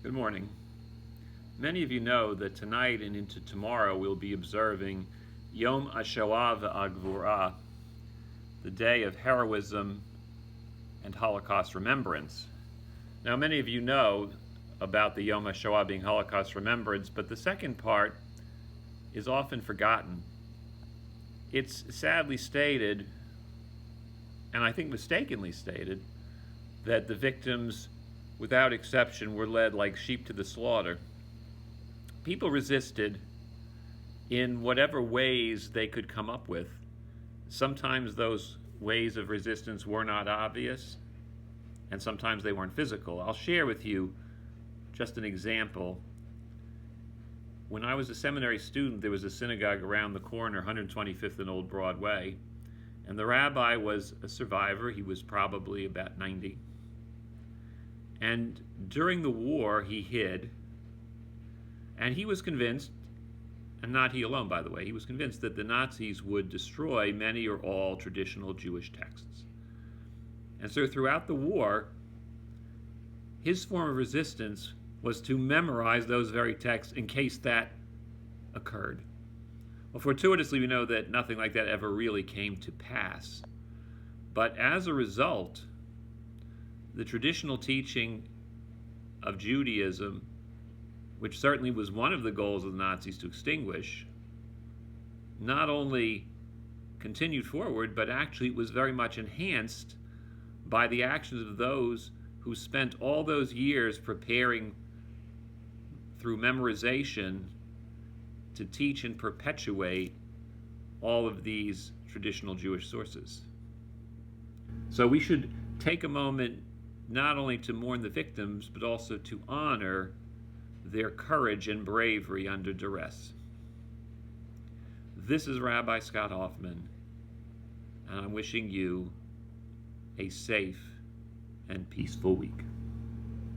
Good morning. Many of you know that tonight and into tomorrow we'll be observing Yom HaShoah VeHaGvura, the day of heroism and Holocaust remembrance. Now, many of you know about the Yom HaShoah being Holocaust remembrance, but the second part is often forgotten. It's sadly stated, and I think mistakenly stated, that the victims, without exception, were led like sheep to the slaughter. People resisted in whatever ways they could come up with. Sometimes those ways of resistance were not obvious, and sometimes they weren't physical. I'll share with you just an example. When I was a seminary student, there was a synagogue around the corner, 125th and Old Broadway, and the rabbi was a survivor. He was probably about 90. And during the war, he hid, and he was convinced, and not he alone, by the way, he was convinced that the Nazis would destroy many or all traditional Jewish texts. And so throughout the war, his form of resistance was to memorize those very texts in case that occurred. Well, fortuitously, we know that nothing like that ever really came to pass. But as a result, the traditional teaching of Judaism, which certainly was one of the goals of the Nazis to extinguish, not only continued forward, but actually was very much enhanced by the actions of those who spent all those years preparing through memorization to teach and perpetuate all of these traditional Jewish sources. So we should take a moment not only to mourn the victims, but also to honor their courage and bravery under duress. This is Rabbi Scott Hoffman, and I'm wishing you a safe and peaceful week.